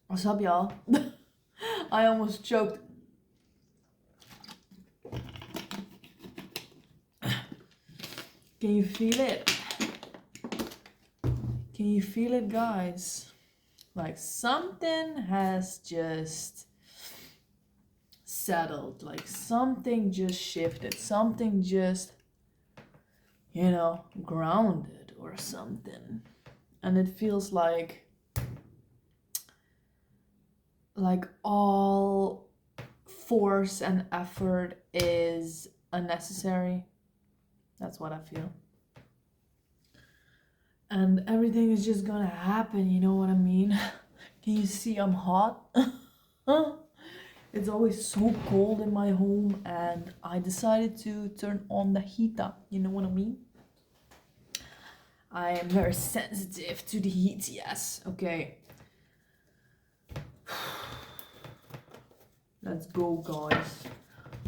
What's up, y'all? I almost choked. Can you feel it? Can you feel it, guys? Like something has just settled. Like something just shifted. Something just, grounded or something. And it feels like all force and effort is unnecessary. That's what I feel. And everything is just gonna happen, you know what I mean? Can you see I'm hot? It's always so cold in my home, and I decided to turn on the heater, you know what I mean? I am very sensitive to the heat, yes. Okay. Let's go, guys.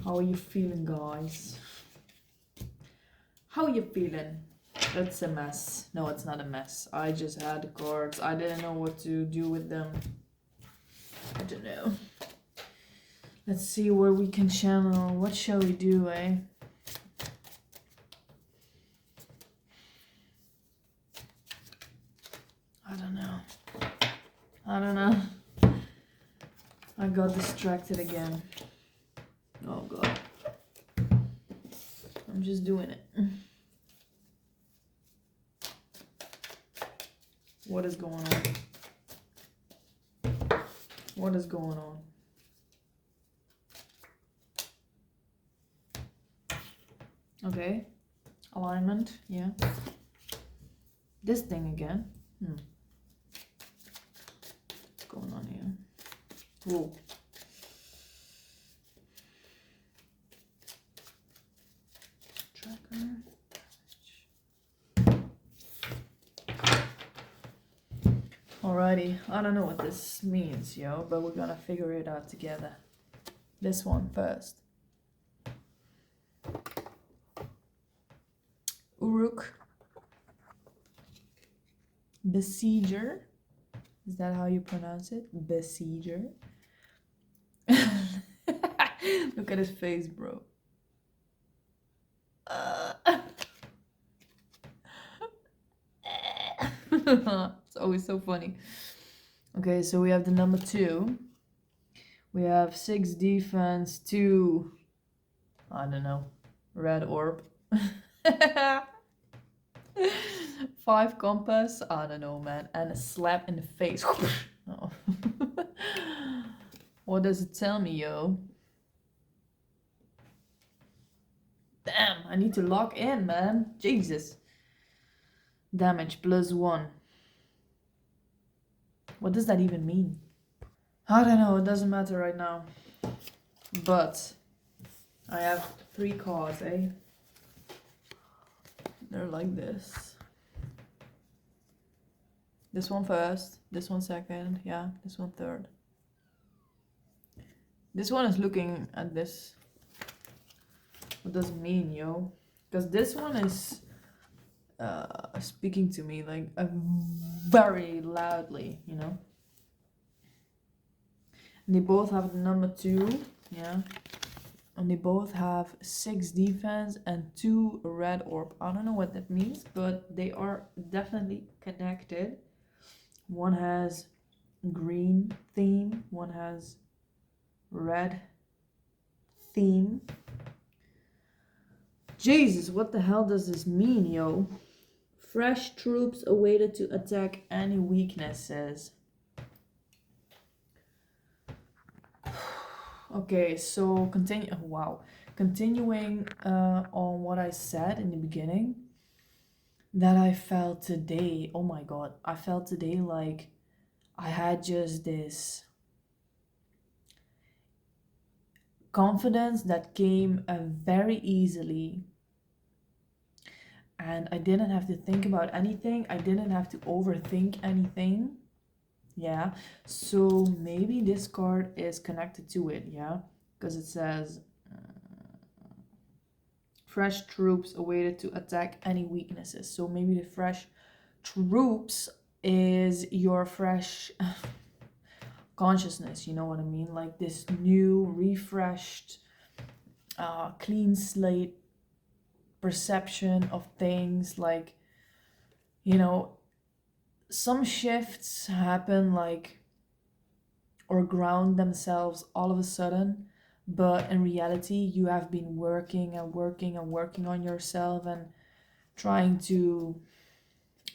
How are you feeling, guys? How are you feeling? That's a mess. No, it's not a mess. I just had the cards. I didn't know what to do with them. I don't know. Let's see where we can channel. What shall we do, eh? I don't know. I got distracted again. Oh god. I'm just doing it. What is going on? What is going on? Okay. Alignment, yeah. This thing again. What's going on here? Whoa. Tracker. Alrighty, I don't know what this means, yo, but we're gonna figure it out together. This one first. Uruk. Besieger. Is that how you pronounce it? Besieger. Look at his face, bro. It's always so funny. Okay, so we have the number 2. We have 6 defense, 2, I don't know, red orb. 5 compass, I don't know, man, and a slap in the face. Oh. What does it tell me, yo? Damn, I need to lock in, man. Jesus. Damage +1. What does that even mean? I don't know, it doesn't matter right now. But I have 3 cards, eh? They're like this. This one first, this one second, yeah, this one third. This one is looking at this. What does it mean, yo? Because this one is speaking to me like very loudly, you know? And they both have the number 2, yeah? And they both have 6 defense and 2 red orb. I don't know what that means, but they are definitely connected. One has green theme, one has red theme. Jesus, what the hell does this mean, yo? Fresh troops awaited to attack any weaknesses. Okay, so continuing on what I said in the beginning, that I felt today, oh my god, I felt today like I had just this confidence that came very easily, and I didn't have to think about anything, I didn't have to overthink anything. Yeah, so maybe this card is connected to it, yeah, because it says fresh troops awaited to attack any weaknesses. So maybe the fresh troops is your fresh consciousness, you know what I mean? Like this new, refreshed, clean slate perception of things. Like, you know, some shifts happen like, or ground themselves all of a sudden, but in reality you have been working and working and working on yourself and trying to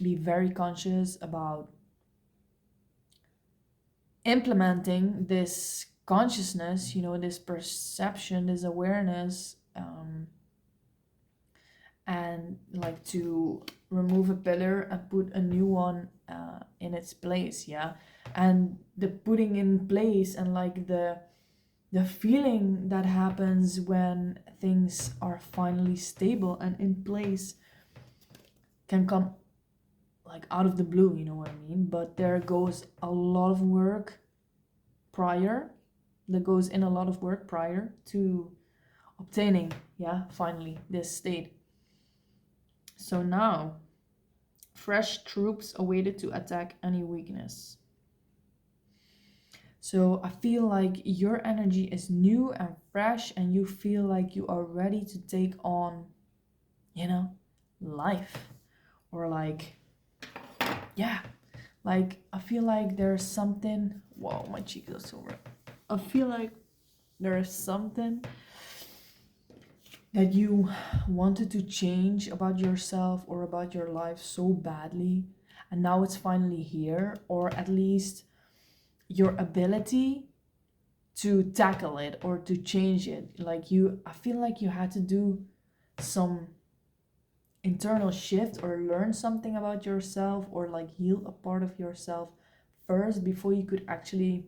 be very conscious about implementing this consciousness, you know, this perception, this awareness, and like to remove a pillar and put a new one in its place. Yeah. And the putting in place and like the feeling that happens when things are finally stable and in place can come like out of the blue, you know what I mean? But there goes a lot of work prior, there goes in a lot of work prior to obtaining, yeah, finally this state. So now, fresh troops awaited to attack any weakness. So I feel like your energy is new and fresh, and you feel like you are ready to take on, you know, life. Or like, yeah, like I feel like there's something. Whoa, my cheeks are so red. I feel like there is something that you wanted to change about yourself or about your life so badly, and now it's finally here, or at least your ability to tackle it or to change it. Like you, I feel like you had to do some internal shift or learn something about yourself or like heal a part of yourself first before you could actually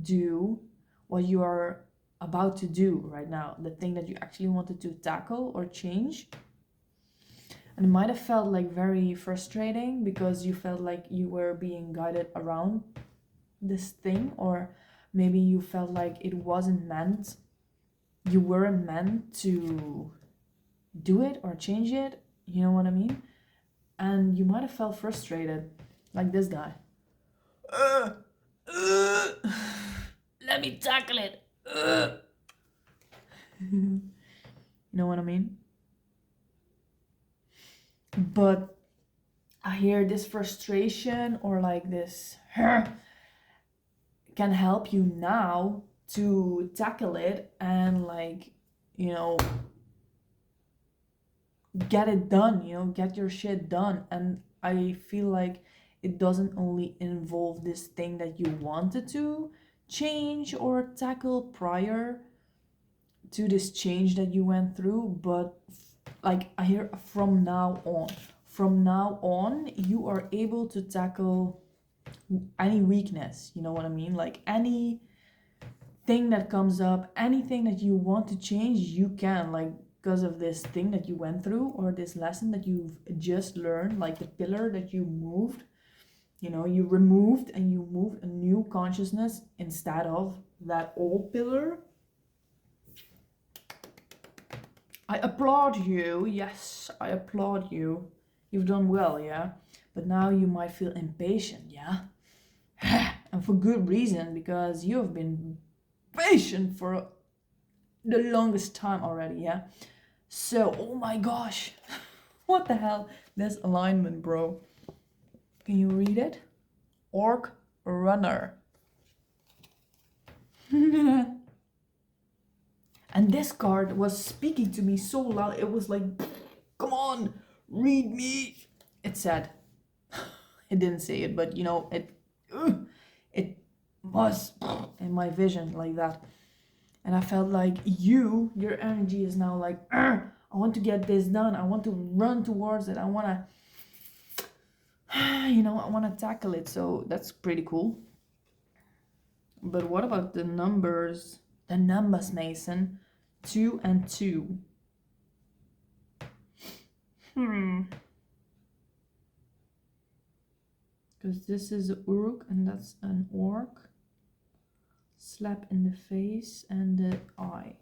do what you are about to do right now, the thing that you actually wanted to tackle or change. And it might have felt like very frustrating because you felt like you were being guided around this thing, or maybe you felt like it wasn't meant, you weren't meant to do it or change it, you know what I mean? And you might have felt frustrated, like this guy. Uh, uh, Let me tackle it. You know what I mean? But I hear this frustration or like this can help you now to tackle it and like, you know, get it done, you know, get your shit done. And I feel like it doesn't only involve this thing that you wanted to change or tackle prior to this change that you went through, but like I hear from now on you are able to tackle any weakness, you know what I mean? Like any thing that comes up, anything that you want to change, you can, like because of this thing that you went through or this lesson that you've just learned, like the pillar that you moved, you know, you removed and you moved a new consciousness instead of that old pillar. I applaud you. Yes, I applaud you. You've done well, yeah? But now you might feel impatient, yeah? And for good reason, because you have been patient for the longest time already, yeah? So, oh my gosh. What the hell? This alignment, bro. Can you read it? Orc runner. And this card was speaking to me so loud. It was like, come on, read me. It said, it didn't say it, but you know, it was in my vision like that. And I felt like your energy is now like, I want to get this done. I want to run towards it. I want to, you know, I want to tackle it. So that's pretty cool. But what about the numbers? The numbers, Mason. 2 and 2. Because this is a Uruk and that's an orc. Slap in the face and the eye.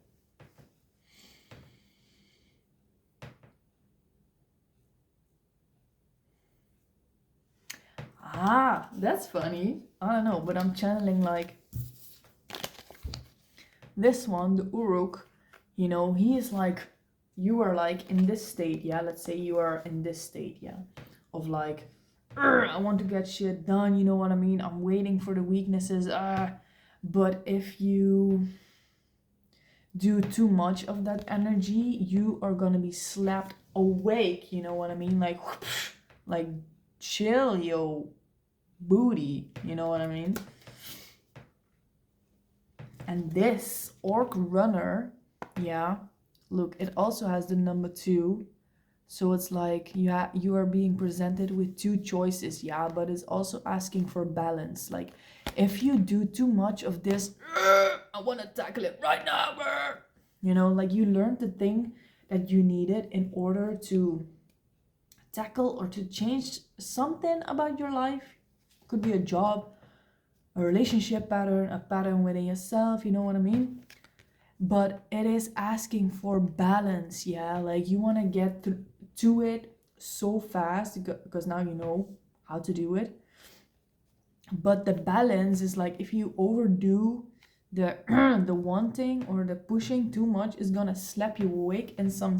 Ah, that's funny. I don't know, but I'm channeling like this one, the Uruk, he is like, you are like in this state, yeah? Let's say you are in this state, yeah? Of like, I want to get shit done, you know what I mean? I'm waiting for the weaknesses, but if you do too much of that energy, you are gonna be slapped awake, you know what I mean? Like, like, chill, yo, booty, you know what I mean? And this orc runner, yeah, look, it also has the number 2. So it's like you are being presented with 2 choices, yeah, but it's also asking for balance. Like, if you do too much of this, I want to tackle it right now, like you learned the thing that you needed in order to tackle or to change something about your life. Could be a job, a relationship pattern, a pattern within yourself, you know what I mean? But it is asking for balance, yeah? Like you want to get to it so fast because now you know how to do it. But the balance is like if you overdo the the wanting or the pushing too much is gonna slap you awake in some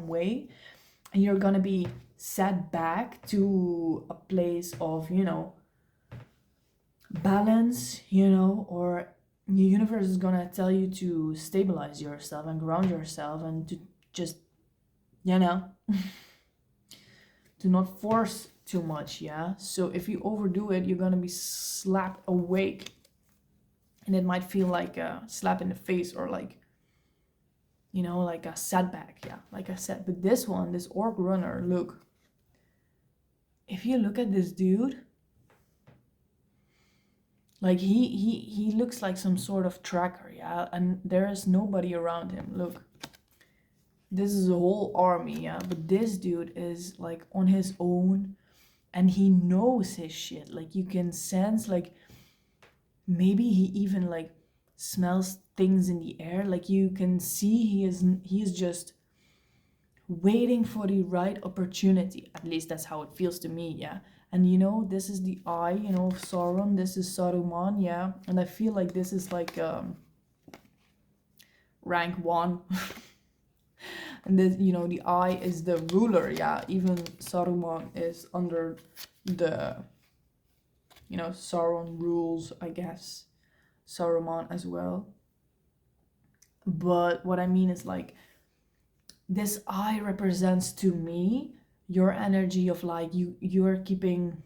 way, and you're gonna be set back to a place of balance, or the universe is gonna tell you to stabilize yourself and ground yourself and to just you know to not force too much, yeah? So if you overdo it, you're gonna be slapped awake, and it might feel like a slap in the face or like like a setback, yeah, like I said. But this one, this orc runner, look, if you look at this dude, like he looks like some sort of tracker, yeah, and there is nobody around him. Look, this is a whole army, yeah, but this dude is like on his own, and he knows his shit. Like you can sense, like maybe he even like smells things in the air. Like you can see he is just waiting for the right opportunity. At least that's how it feels to me, yeah. And this is the eye, of Sauron. This is Saruman, yeah. And I feel like this is like rank 1. And this, the eye is the ruler, yeah. Even Saruman is under the, Sauron rules, I guess. Saruman as well. But what I mean is like, this eye represents to me your energy of like you're keeping,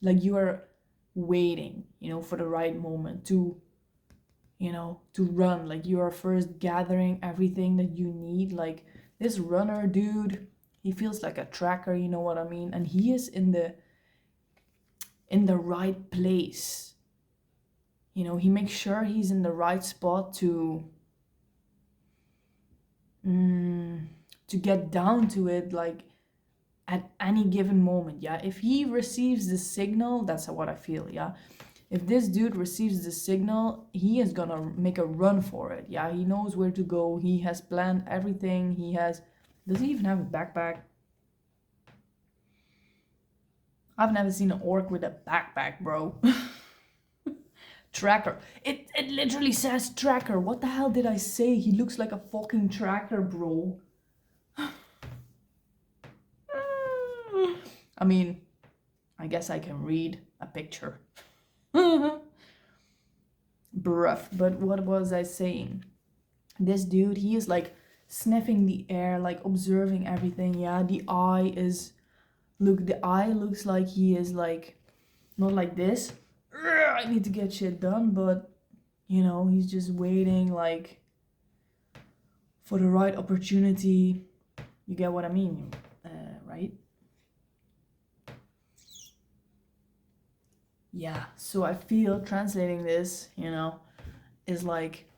like you are waiting, for the right moment to run. Like you are first gathering everything that you need. Like this runner dude, he feels like a tracker, you know what I mean? And he is in the right place. He makes sure he's in the right spot to get down to it, like at any given moment, yeah. If he receives the signal, that's what I feel, yeah. If this dude receives the signal, he is gonna make a run for it, yeah. He knows where to go. He has planned everything. Does he even have a backpack? I've never seen an orc with a backpack, bro. Tracker. It literally says tracker. What the hell did I say? He looks like a fucking tracker, bro. I mean, I guess I can read a picture. Bruh. But what was I saying? This dude, he is like sniffing the air, like observing everything, yeah. The eye looks like he is like, not like this, I need to get shit done, but he's just waiting like for the right opportunity. You get what I mean, right? Yeah, so I feel translating this, is like,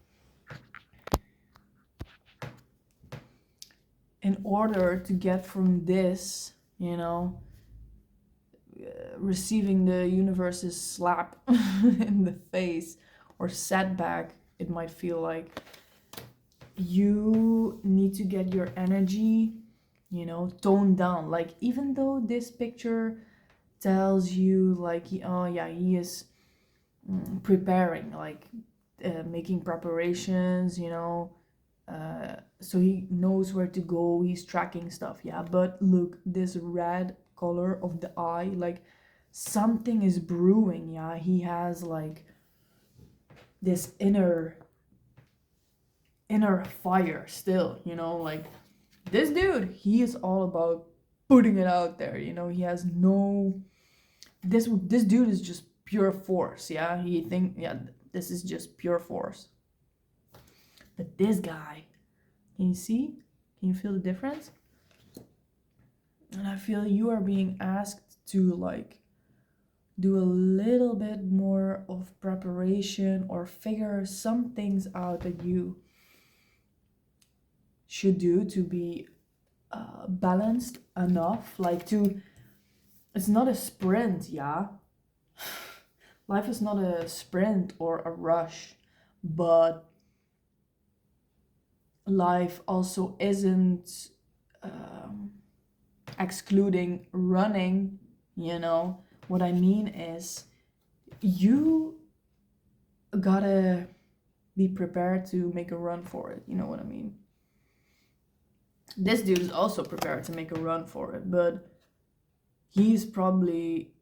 in order to get from this, receiving the universe's slap in the face or setback, it might feel like you need to get your energy, toned down. Like, even though this picture tells you like, oh yeah, he is preparing, like making preparations, you know, so he knows where to go, he's tracking stuff, yeah. But look, this red color of the eye, like something is brewing, yeah. He has like this inner fire still, you know, like this dude, he is all about putting it out there, you know. He has no, this dude is just pure force, yeah. He think, yeah, this is just pure force. But this guy, can you see? Can you feel the difference? And I feel you are being asked to like do a little bit more of preparation or figure some things out that you should do to be balanced enough, like to, it's not a sprint, yeah. Life is not a sprint or a rush, but life also isn't excluding running, you know. What I mean is, you gotta be prepared to make a run for it, you know what I mean. This dude is also prepared to make a run for it, but he's probably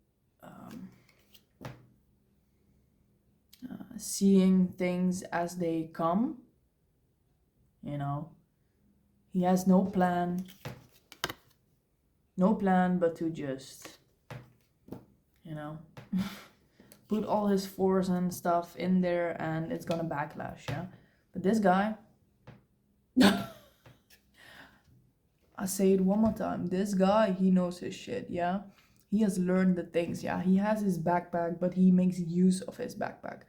seeing things as they come, you know. He has no plan but to just, you know, put all his force and stuff in there, and it's gonna backlash, yeah. But this guy, I say it one more time, this guy, he knows his shit, yeah. He has learned the things, yeah. He has his backpack, but he makes use of his backpack.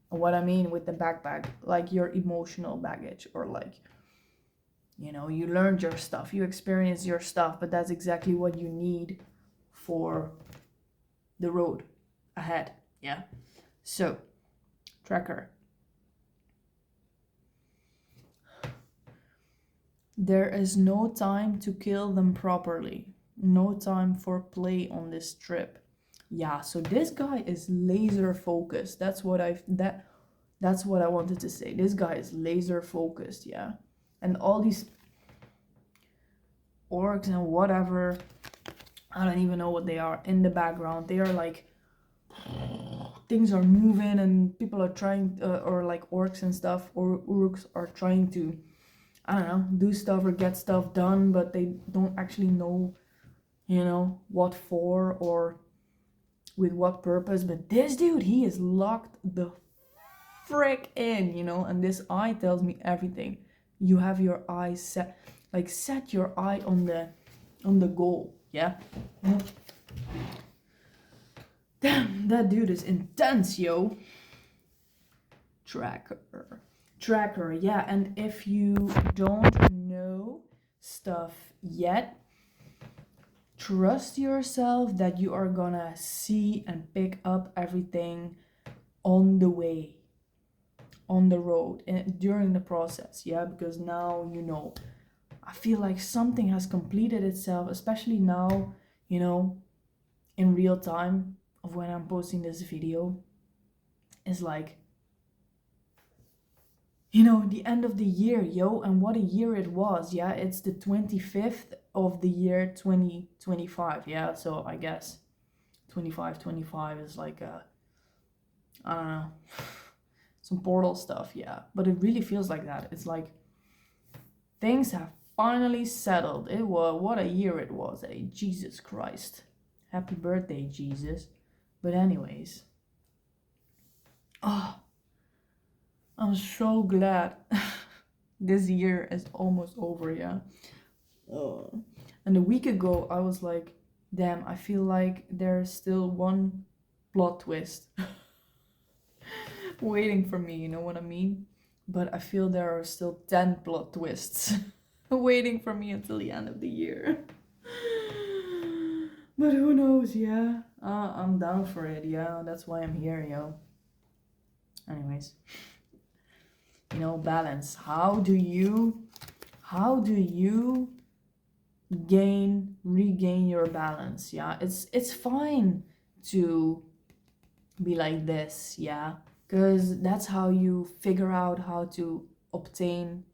What I mean with the backpack, like your emotional baggage, or like, you know, you learned your stuff, you experienced your stuff, but that's exactly what you need for the road ahead, yeah. So, tracker. There is no time to kill them properly. No time for play on this trip. Yeah, so this guy is laser focused. That's what I wanted to say. This guy is laser focused, yeah. And all these orcs and whatever, I don't even know what they are in the background. They are like, things are moving and people are trying, or like orcs and stuff, or urks are trying to, I don't know, do stuff or get stuff done, but they don't actually know, you know, what for or with what purpose. But this dude, he is locked the frick in, you know, and this eye tells me everything. You have your eyes set, like set your eye on the goal, yeah. Damn, that dude is intense, yo. Tracker, yeah. And if you don't know stuff yet, trust yourself that you are gonna see and pick up everything on the way, on the road, and during the process, yeah. Because now, you know, I feel like something has completed itself, especially now, you know, in real time of when I'm posting this video, is like, you know, the end of the year, yo. And what a year it was, yeah. It's the 25th of the year 2025, yeah. So I guess 25 is like I don't know, some portal stuff, yeah. But it really feels like that. It's like things have finally settled. It was, what a year it was, eh? Jesus Christ. Happy birthday, Jesus. But anyways, oh, I'm so glad this year is almost over, yeah. And a week ago, I was like, damn, I feel like there's still one plot twist waiting for me, you know what I mean? But I feel there are still 10 plot twists waiting for me until the end of the year. But who knows, yeah. I'm down for it, yeah. That's why I'm here, yo. Anyways, you know, balance. How do you regain your balance. Yeah, it's fine to be like this. Yeah, because that's how you figure out how to obtain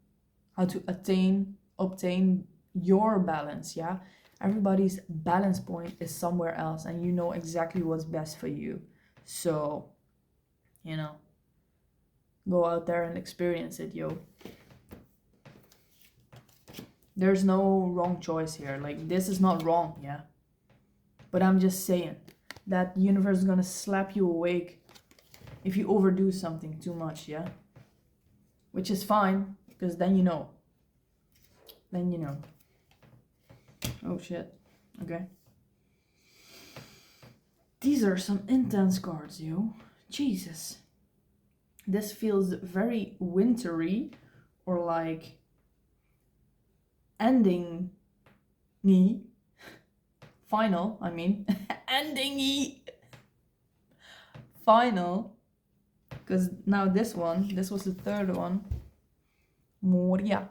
your balance. Yeah, everybody's balance point is somewhere else, and you know exactly what's best for you. So, you know, go out there and experience it, yo. There's no wrong choice here. Like, this is not wrong, yeah. But I'm just saying that the universe is gonna slap you awake if you overdo something too much, yeah. Which is fine, because then you know. Then you know. Oh shit. Okay. These are some intense cards, yo. Jesus. This feels very wintry, or like ending me. Final, I mean. Ending final. Because now this was the third one. Moria.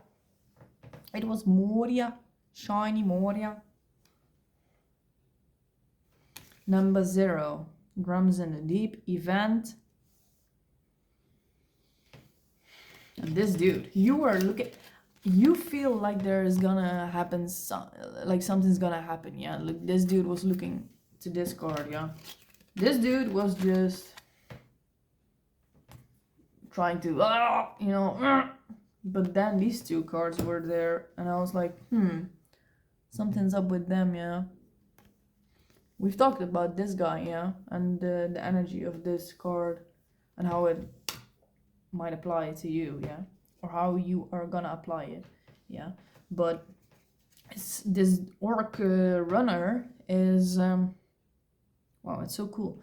It was Moria. Shiny Moria. Number 0. Drums in the Deep. Event. And this dude, you feel like there is gonna happen, like something's gonna happen, yeah. Like this dude was looking to this card, yeah. This dude was just trying to, you know, but then these two cards were there, and I was like, something's up with them, yeah. We've talked about this guy, yeah, and the energy of this card and how it might apply to you, yeah, or how you are gonna apply it, yeah. But this orc runner is wow, it's so cool,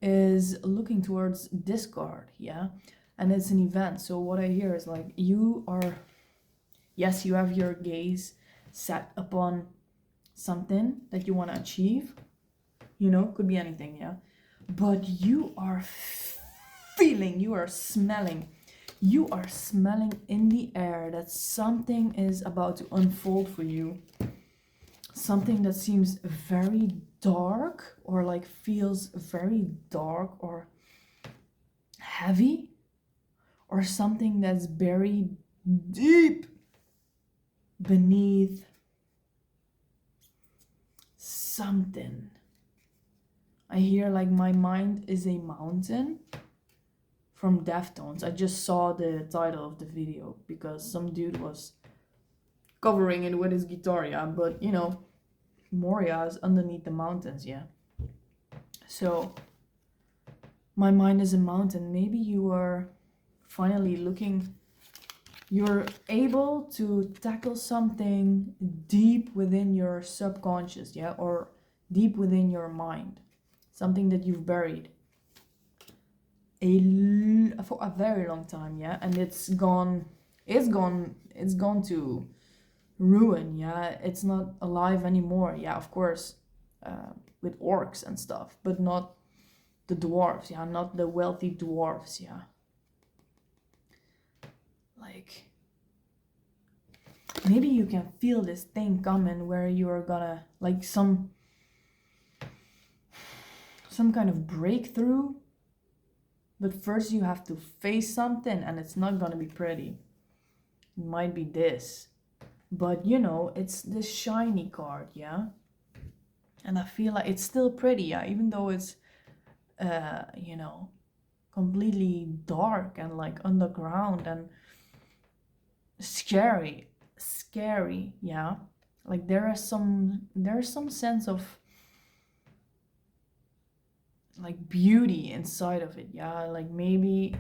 is looking towards this card, yeah, and it's an event. So what I hear is like, you are, yes, you have your gaze set upon something that you want to achieve, you know, could be anything, yeah, but you are feeling, you are smelling in the air that something is about to unfold for you, something that seems very dark, or like feels very dark or heavy, or something that's buried deep beneath something. I hear like my mind is a mountain from Deftones. I just saw the title of the video because some dude was covering it with his guitar, yeah, but you know, Moria is underneath the mountains, yeah. So my mind is a mountain. Maybe you are finally looking, you're able to tackle something deep within your subconscious, yeah, or deep within your mind, something that you've buried for a very long time, yeah, and it's gone to ruin, yeah. It's not alive anymore, yeah, of course, with orcs and stuff, but not the dwarves, yeah, not the wealthy dwarves, yeah. Like, maybe you can feel this thing coming where you're gonna, like, some kind of breakthrough, but first you have to face something, and it's not gonna be pretty. It might be this, but you know, it's this shiny card, yeah, and I feel like it's still pretty, yeah, even though it's you know, completely dark and like underground and scary, yeah. Like there's some sense of like beauty inside of it, yeah. Like maybe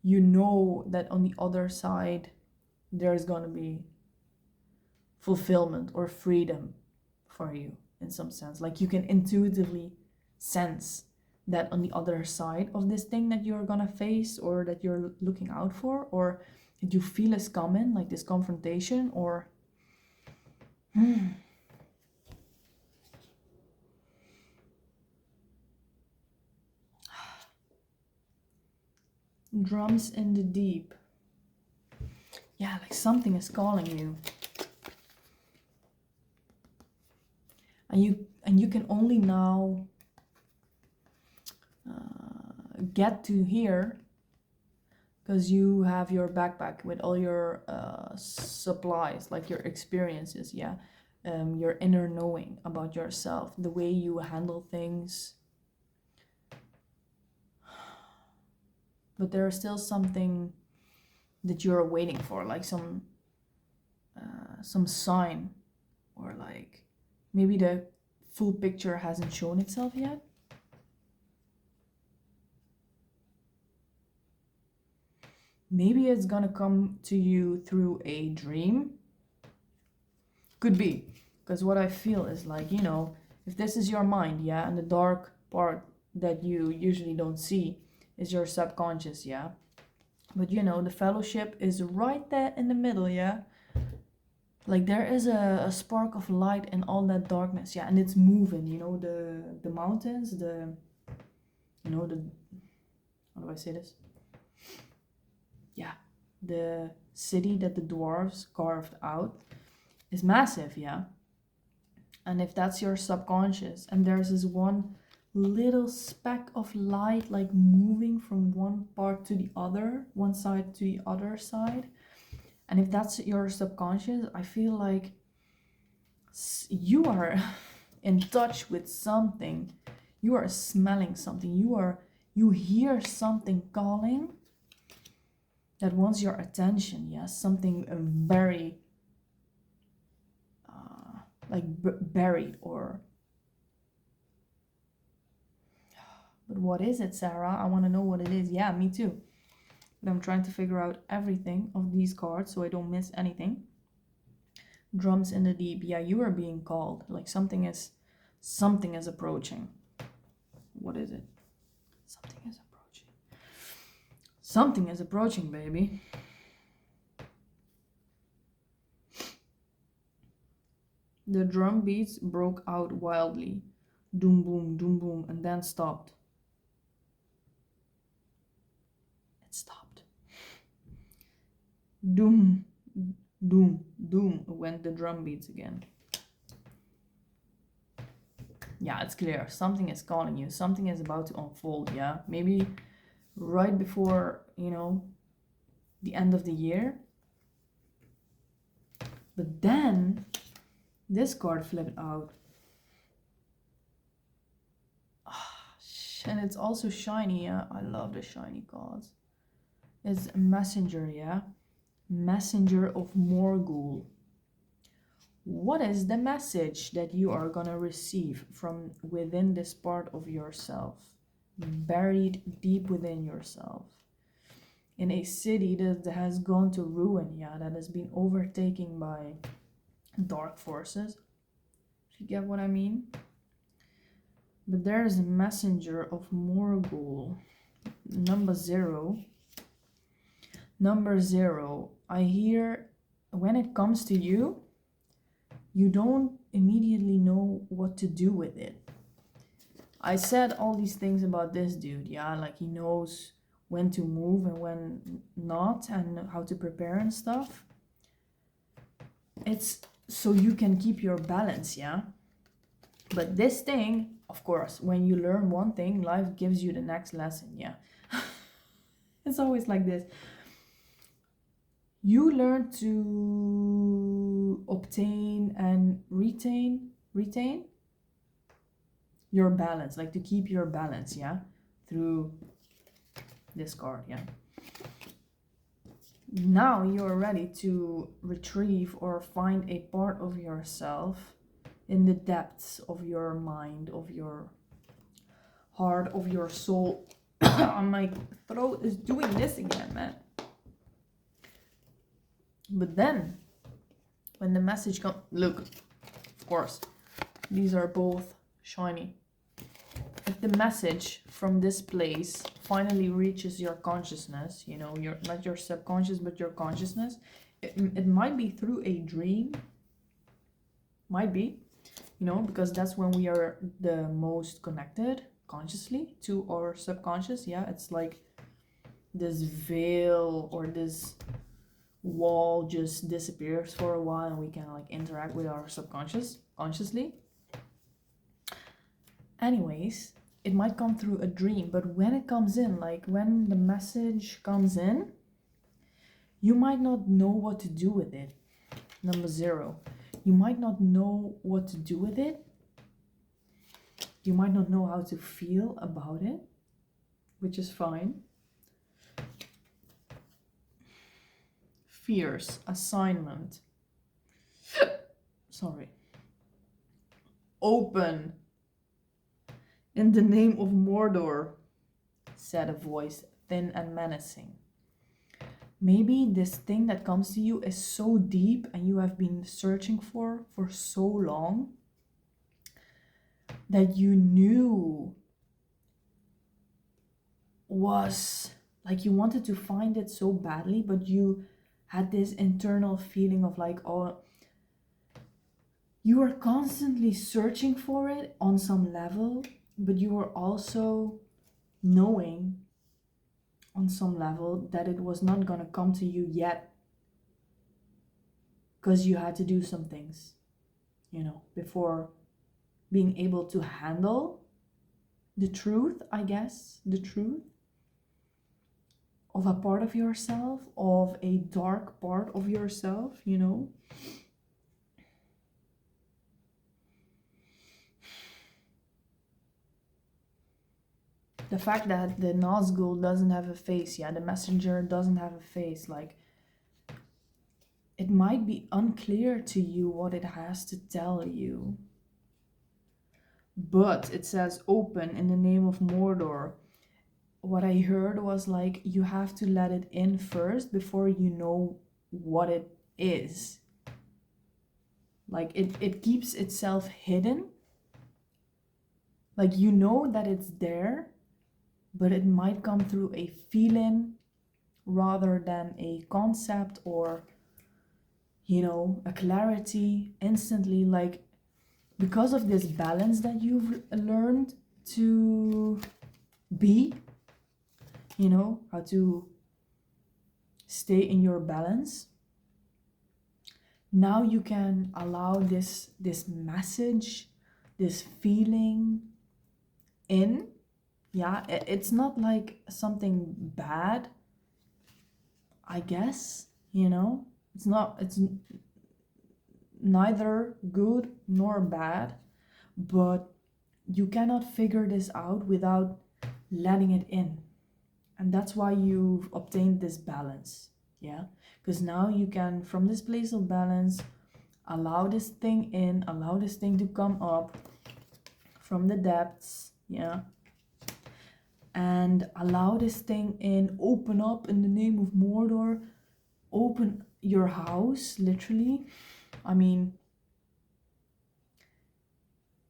you know that on the other side there's gonna be fulfillment or freedom for you in some sense. Like you can intuitively sense that on the other side of this thing that you're gonna face, or that you're looking out for, or that you feel is coming, like this confrontation, or drums in the deep. Yeah, like something is calling you. and you can only now get to here because you have your backpack with all your supplies, like your experiences, yeah, your inner knowing about yourself, the way you handle things. But there is still something that you're waiting for, like some sign, or like maybe the full picture hasn't shown itself yet. Maybe it's gonna come to you through a dream. Could be, because what I feel is like, you know, if this is your mind, yeah, and the dark part that you usually don't see is your subconscious, yeah. But you know, the fellowship is right there in the middle, yeah. Like there is a spark of light in all that darkness, yeah, and it's moving, you know, the mountains, the, you know, the, how do I say this? Yeah, the city that the dwarves carved out is massive, yeah. And if that's your subconscious, and there's this one little speck of light like moving from one part to the other, one side to the other side, and if that's your subconscious, I feel like you are in touch with something, you are smelling something, you hear something calling that wants your attention, yes, something very like buried, or, but what is it, Sarah? I want to know what it is. Yeah, me too. But I'm trying to figure out everything of these cards so I don't miss anything. Drums in the deep. Yeah, you are being called. Like something is approaching. What is it? Something is approaching. Something is approaching, baby. The drum beats broke out wildly. Doom boom, and then stopped. It stopped. Doom, doom, doom went the drum beats again. Yeah, it's clear. Something is calling you. Something is about to unfold, yeah? Maybe right before, you know, the end of the year. But then this card flipped out. And it's also shiny, yeah? I love the shiny cards. It's a messenger, yeah? Messenger of Morgul. What is the message that you are gonna receive from within this part of yourself, buried deep within yourself, in a city that has gone to ruin, yeah, that has been overtaken by dark forces, if you get what I mean? But there is a messenger of Morgul, number 0. Number 0, I hear when it comes to you, you don't immediately know what to do with it. I said all these things about this dude, yeah, like he knows when to move and when not, and how to prepare and stuff. It's so you can keep your balance, yeah. But this thing, of course, when you learn one thing, life gives you the next lesson, yeah. It's always like this. You learn to obtain and retain your balance, like to keep your balance, yeah, through this card, yeah. Now you're ready to retrieve or find a part of yourself in the depths of your mind, of your heart, of your soul. My throat is doing this again, man. But then, when the message comes, look, of course, these are both shiny. If the message from this place finally reaches your consciousness, you know, your not your subconscious, but your consciousness, it might be through a dream. Might be, you know, because that's when we are the most connected consciously to our subconscious. Yeah, it's like this veil or this wall just disappears for a while and we can like interact with our subconscious consciously. Anyways, it might come through a dream, but when it comes in, like when the message comes in, you might not know what to do with it. Number 0, you might not know what to do with it. You might not know how to feel about it, which is fine. Fears, assignment. Sorry. Open. In the name of Mordor, said a voice, thin and menacing. Maybe this thing that comes to you is so deep and you have been searching for so long that you knew was like you wanted to find it so badly, but you had this internal feeling of like, oh, you were constantly searching for it on some level, but you were also knowing on some level that it was not going to come to you yet, because you had to do some things, before being able to handle the truth, I guess, the truth of a part of yourself, of a dark part of yourself, The fact that the Nazgul doesn't have a face, the messenger doesn't have a face, like, it might be unclear to you what it has to tell you. But it says open in the name of Mordor. What I heard was like, you have to let it in first before you know what it is. Like, it keeps itself hidden. Like, you know that it's there, but it might come through a feeling rather than a concept or, a clarity instantly. Like, because of this balance that you've learned to be, how to stay in your balance, now you can allow this message, this feeling in. It's not like something bad, I guess, it's neither good nor bad, but you cannot figure this out without letting it in. And that's why you've obtained this balance, because now you can, from this place of balance, allow this thing in, allow this thing to come up from the depths, and allow this thing in, open up in the name of Mordor, open your house, literally. I mean,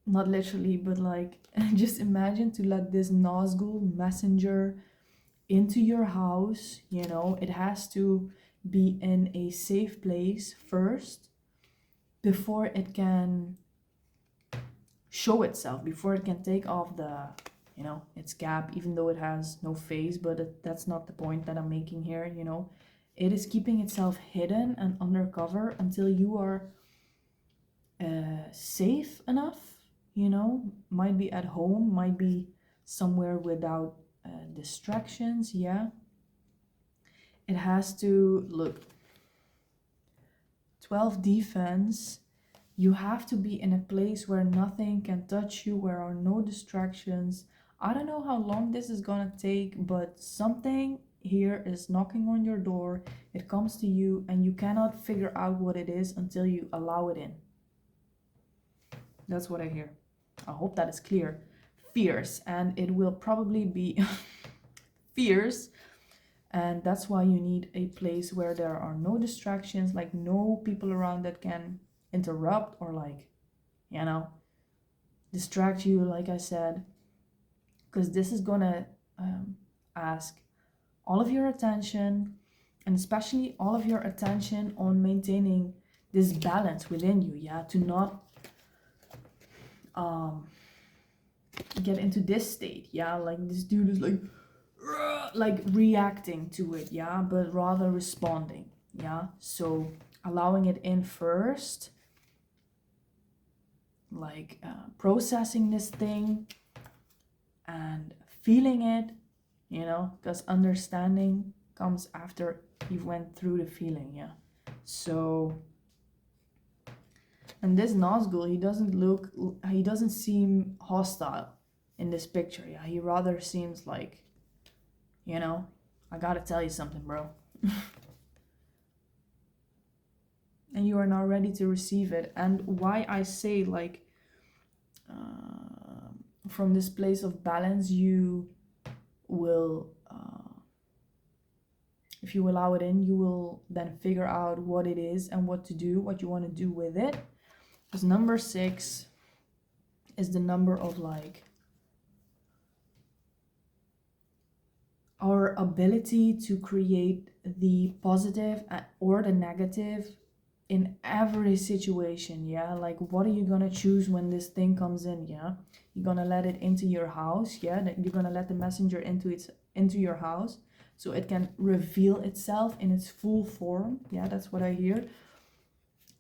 not literally, but like, just imagine to let this Nazgul messenger into your house, it has to be in a safe place first before it can show itself, before it can take off its cap, even though it has no face. But that's not the point that I'm making here. It is keeping itself hidden and undercover until you are safe enough, might be at home, might be somewhere without distractions. It has to look 12 defense. You have to be in a place where nothing can touch you, where are no distractions. I don't know how long this is gonna take, but something here is knocking on your door. It comes to you and you cannot figure out what it is until you allow it in. That's what I hear. I hope that is clear. Fierce, and it will probably be fierce, and that's why you need a place where there are no distractions, like no people around that can interrupt or like, distract you, like I said, because this is gonna ask all of your attention, and especially all of your attention on maintaining this balance within you, to not get into this state, like this dude is like reacting to it, but rather responding, so allowing it in first, like processing this thing, and feeling it, because understanding comes after you went through the feeling, yeah. So, and this Nazgul, he doesn't seem hostile in this picture, yeah. He rather seems like, I gotta tell you something, bro. And you are now ready to receive it. And why I say, like, from this place of balance, you will, if you allow it in, you will then figure out what it is and what to do, what you want to do with it. Because number 6 is the number of, like, our ability to create the positive or the negative in every situation, yeah. Like, what are you gonna choose when this thing comes in, yeah? You're gonna let it into your house, yeah. That you're gonna let the messenger into your house, so it can reveal itself in its full form, yeah. That's what I hear.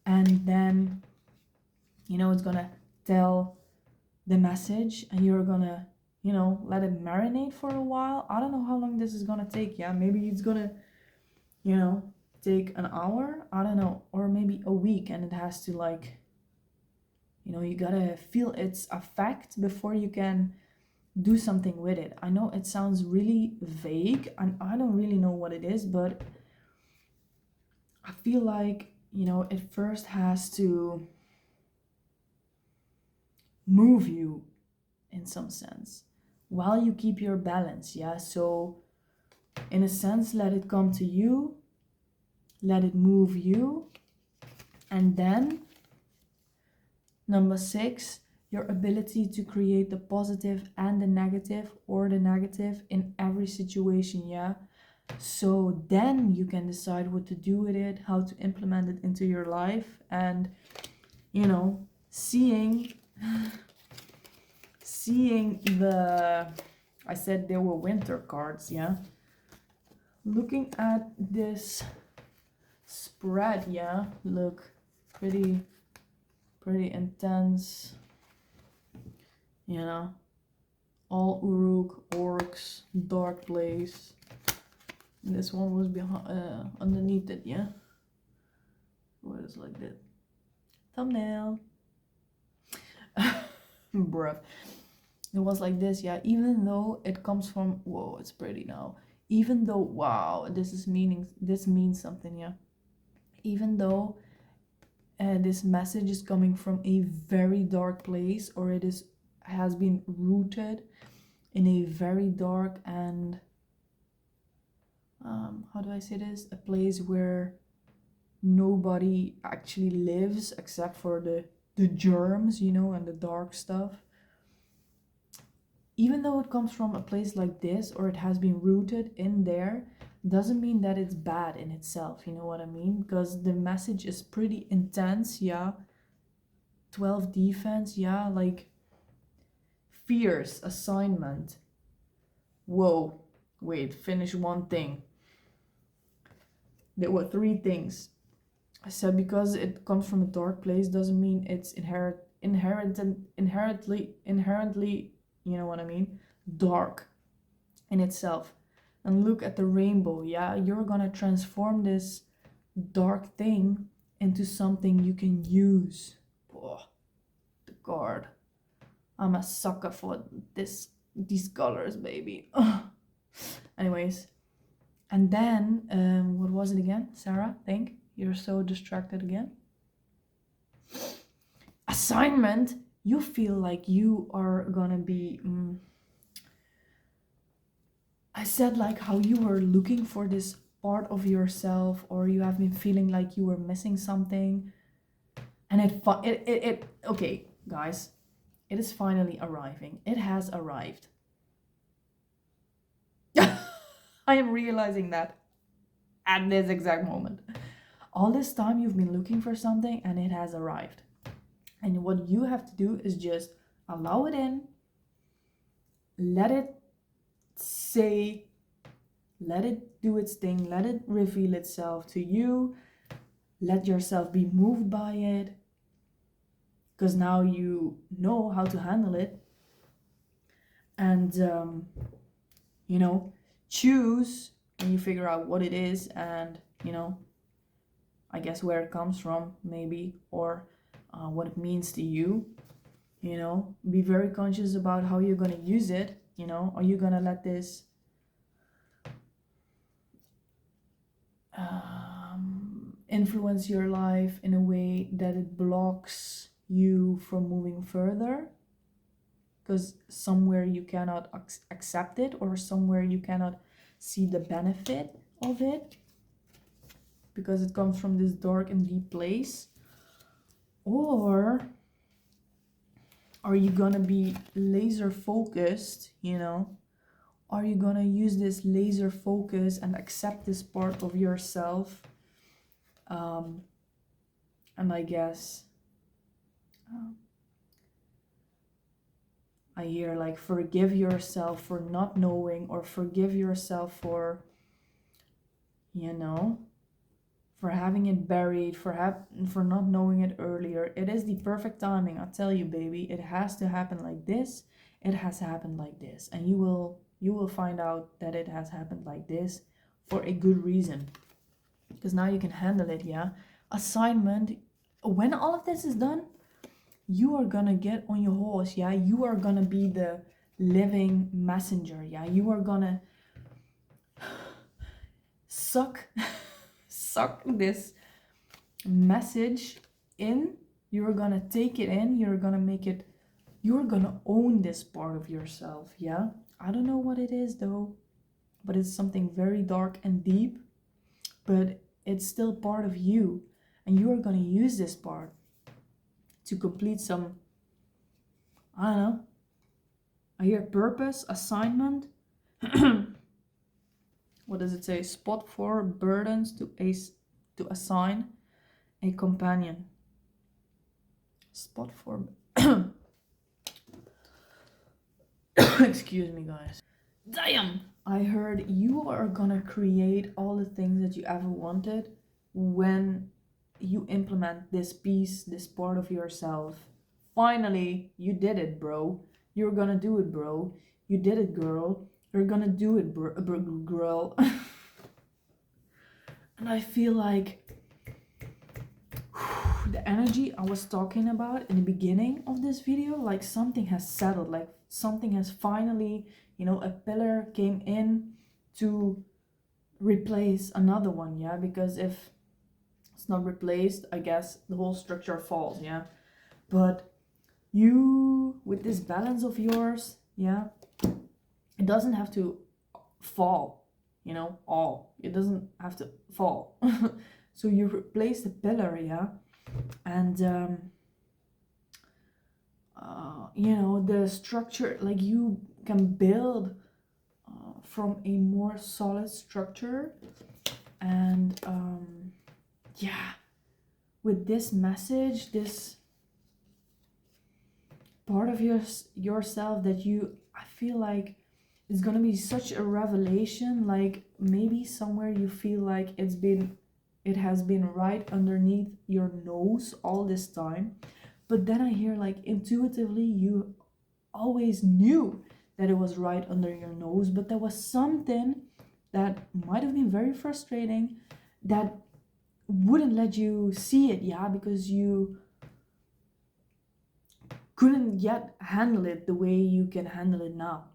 And then, it's gonna tell the message, and you're gonna, let it marinate for a while. I don't know how long this is gonna take, yeah. Maybe it's gonna, take an hour, I don't know, or maybe a week, and it has to, like, you gotta feel its effect before you can do something with it. I know it sounds really vague, and I don't really know what it is, but I feel like, it first has to move you in some sense while you keep your balance, yeah. So in a sense, let it come to you, let it move you. And then number 6, your ability to create the positive and the negative, or the negative, in every situation, yeah. So then you can decide what to do with it, how to implement it into your life. And seeing the, I said there were winter cards, yeah. Looking at this spread, yeah, look, pretty intense, all Uruk, orcs, dark place. And this one was behind, underneath it, yeah. What is like that? Thumbnail. Bruh. It was like this, yeah. Even though it comes from, whoa, it's pretty now. Even though, wow, this means something, yeah. Even though this message is coming from a very dark place, or has been rooted in a very dark and how do I say this? A place where nobody actually lives except for the germs, and the dark stuff. Even though it comes from a place like this, or it has been rooted in there, doesn't mean that it's bad in itself, you know what I mean? Because the message is pretty intense, yeah. 12 defense, yeah, like fierce assignment. Whoa, wait, finish one thing. There were 3 things. I said because it comes from a dark place doesn't mean it's inherently, you know what I mean, dark in itself. And look at the rainbow, yeah. You're gonna transform this dark thing into something you can use. Oh, the card. I'm a sucker for these colors, baby. Anyways, and then what was it again, Sarah? Think you're so distracted again. Assignment. You feel like you are gonna be. I said, like, how you were looking for this part of yourself, or you have been feeling like you were missing something, and it okay, guys, it is finally arriving. It has arrived. I am realizing that at this exact moment. All this time you've been looking for something, and it has arrived. And what you have to do is just allow it in, let it say, let it do its thing, let it reveal itself to you, let yourself be moved by it, because now you know how to handle it. and you know, choose when you figure out what it is, and you know, I guess where it comes from maybe, or what it means to you. You know, be very conscious about how you're going to use it. You know, are you going to let this influence your life in a way that it blocks you from moving further, because somewhere you cannot accept it, or somewhere you cannot see the benefit of it because it comes from this dark and deep place? Or are you gonna be laser focused, you know? Are you gonna use this laser focus and accept this part of yourself? And I guess I hear like forgive yourself for not knowing, or forgive yourself for, you know, for having it buried, for not knowing it earlier. It is the perfect timing, I tell you, baby. It has to happen like this. It has happened like this, and you will find out that it has happened like this for a good reason, because now you can handle it. Yeah, assignment. When all of this is done, you are gonna get on your horse. Yeah, you are gonna be the living messenger. Yeah, you are gonna suck this message in. You're gonna take it in. You're gonna make it, you're gonna own this part of yourself. Yeah, I don't know what it is though, but it's something very dark and deep, but it's still part of you, and you are gonna use this part to complete some, I don't know, I hear purpose, assignment. What does it say? Spot for burdens to assign a companion. Spot for excuse me, guys. Damn! I heard you are gonna create all the things that you ever wanted when you implement this piece, this part of yourself. Finally, you did it, bro. You're gonna do it, bro. You did it, girl. You're gonna do it, girl. And I feel like the energy I was talking about in the beginning of this video, like something has settled, like something has finally, you know, a pillar came in to replace another one. Yeah, because if it's not replaced, I guess the whole structure falls. Yeah, but you, with this balance of yours, yeah, it doesn't have to fall, you know, all, it doesn't have to fall. So you replace the pillar, yeah, and you know, the structure, like you can build from a more solid structure. And yeah, with this message, this part of yourself that you, I feel like it's gonna be such a revelation. Like maybe somewhere you feel like it has been right underneath your nose all this time, but then I hear like intuitively you always knew that it was right under your nose, but there was something that might have been very frustrating that wouldn't let you see it. Yeah, because you couldn't yet handle it the way you can handle it now.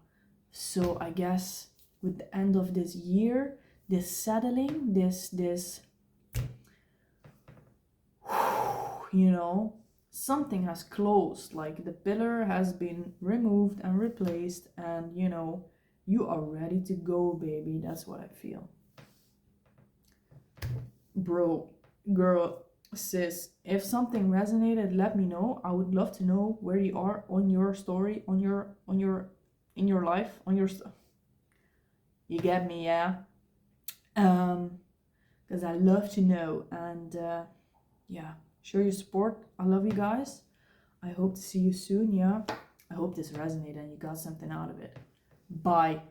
So I guess with the end of this year, this settling, this you know, something has closed, like the pillar has been removed and replaced, and you know, you are ready to go, baby. That's what I feel. Bro, girl, sis, if something resonated, let me know. I would love to know where you are on your story, in your life, on your you get me, yeah? Because I love to know. And yeah, show your support. I love you guys. I hope to see you soon. Yeah, I hope this resonated and you got something out of it. Bye.